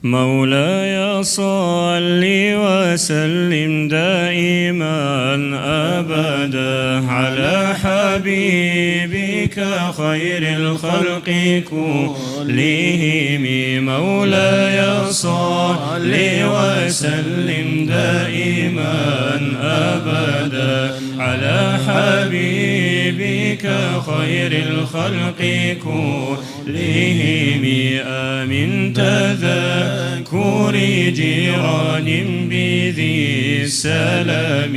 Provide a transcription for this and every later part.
مولاي صل وسلم دائما أبدا على حبيبك خير الخلق كلهم. مولاي صل وسلم دائما أبدا على حبيبك خير الخلق كلهم. آمن تذكر جيران بذي السلام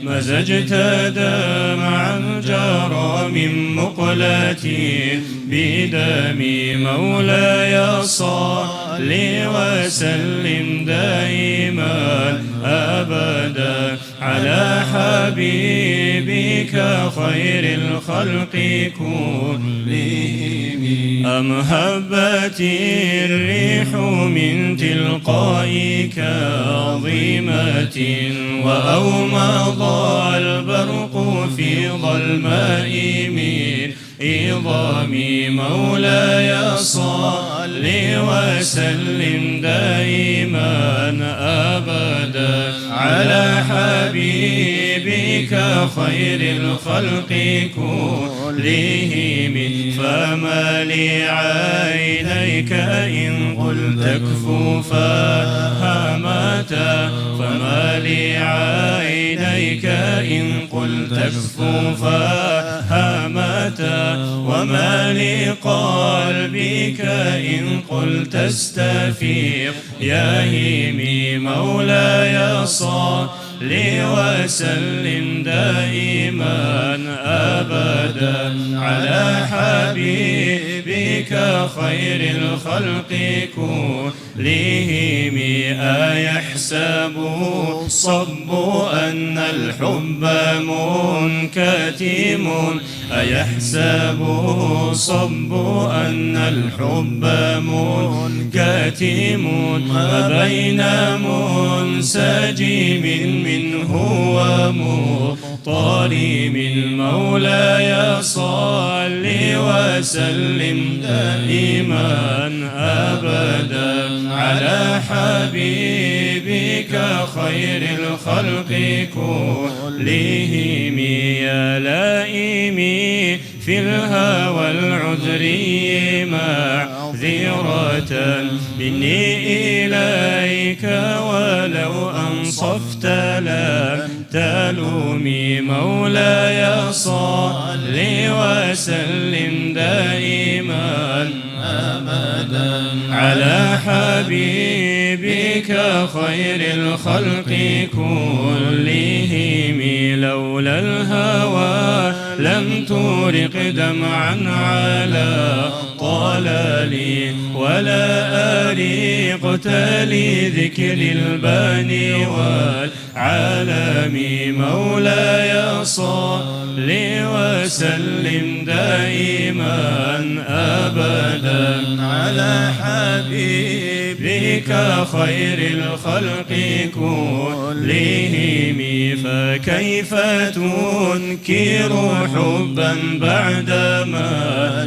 مزجت دمعا جرى من مقلتي بدمي. مولاي صل وسلم دائما أبدا على حبيبك خير الخلق كلهم. أم هبت الريح من تلقاء كاظمة وأومض البرق في ظلماء من عظامي. مولاي صل وسلم دائما أبدا على حبيبك خير الخلق كلهم. فما لعينيك إن قلت اكفوا فهمتا فما لعينيك إن قلت اكفوا فهمتا وما لقلبك إن قلت استفيق يهيمي. مولاي صل وسلم دائما أبدا على حبيبك خير الخلق كلهم. أيحسب الصب أن الحب منكتم أيحسب الصب أن الحب منكتم وبين منسجم منه ومضطرم. مولاي صل وسلم دائما أبدا على حبيبك خير الخلق كلهم. يا لائمي في الهوى العذري معذرة مني إليك ولو أنصفت لم تلومي. مولاي صل وسلم دائما أبدا على حبيبك خير الخلق كلهم. لولا الهوى لم تورق دمعا على طلالي ولا أريقت لذكر الباني والعالم. مولاي صل وسلم دائما أبدا على حبيبك خير الخلق كلهم. فكيف تنكر حبا بعدما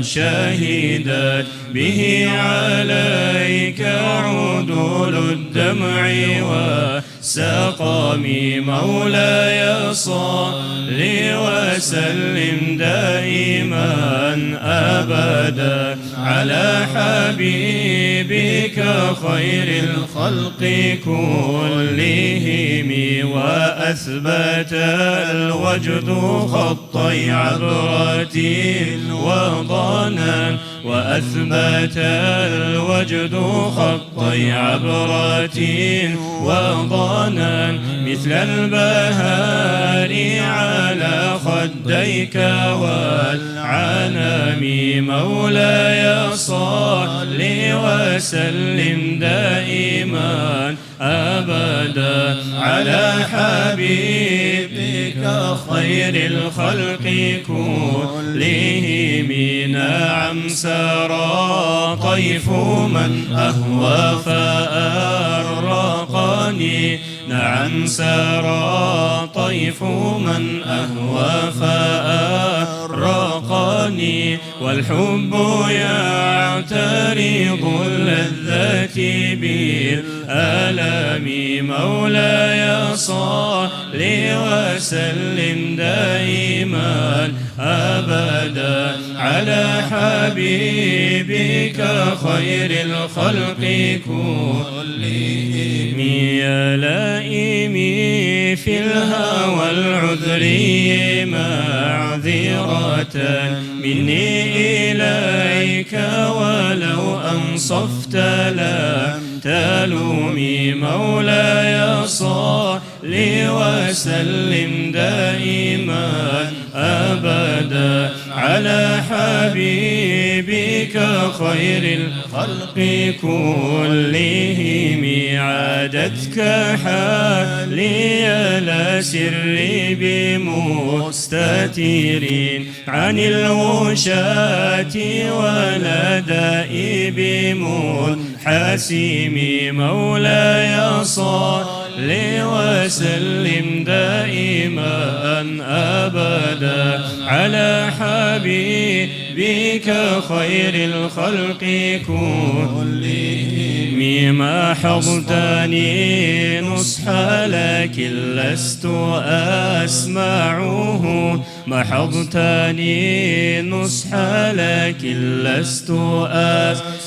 شهدت به عليك عدول الدمع والسقام. مولاي صل وسلم دائما أبدا على حبيبك خير الخلق كلهم. وأثبت الوجد خطي عبرة وضنا وأثبت الوجد خطي عبرة وضنا مثل البهار على خديك والعنام. مولاي صل وسلم دائما أبدا على حبيبك خير الخلق كلهم. نعم سرى طيف من أهوى فأرقني نعم سرى طيف من أهوى فأرقني عني والحب يعترض اللذات بالآلام مولاي صل وسلم دائما أبدا على حبيبك خير الخلق كلهم يا لائمي في الهوى العذري معذرة مني إليك ولو أنصفت لا تلومي مولاي صل وسلم دائما أبدا على حبيبك خير الخلق كلهم عادتك حالي لا سري بمستتير عن الوشاة ولا دائب منحسم مولاي صل وسلم دائما أبدا على حبيبك خير الخلق كلهم ما حضتني نصح لكن لست أسمعه ما حضتني نصح لكن لست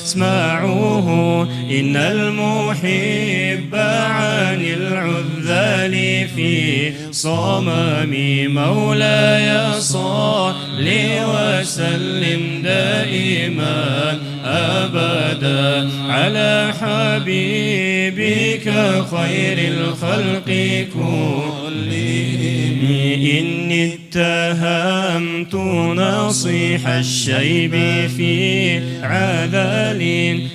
أسمعه إن المحب عن العذال في صمم مولاي صل وسلم دائما أبدا على حبيبك خير الخلق كلهم إني اتهمت نصيح الشيب في عذل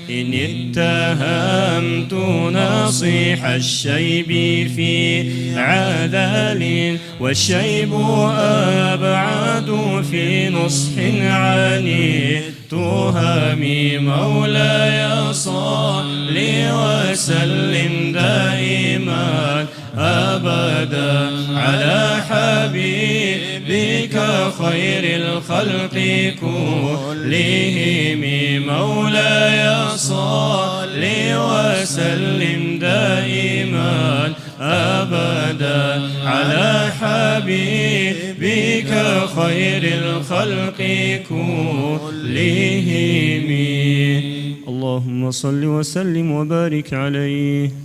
إن اتهمت نصيح الشيب في عذل والشيب أبعد في نصح عن التهم مولاي صل وسلم دائما أبدا على حبيبك خير الخلق كلهم مولاي صل وسلم دائما أبدا على حبيبك خير الخلق كلهم اللهم صل وسلم وبارك عليه.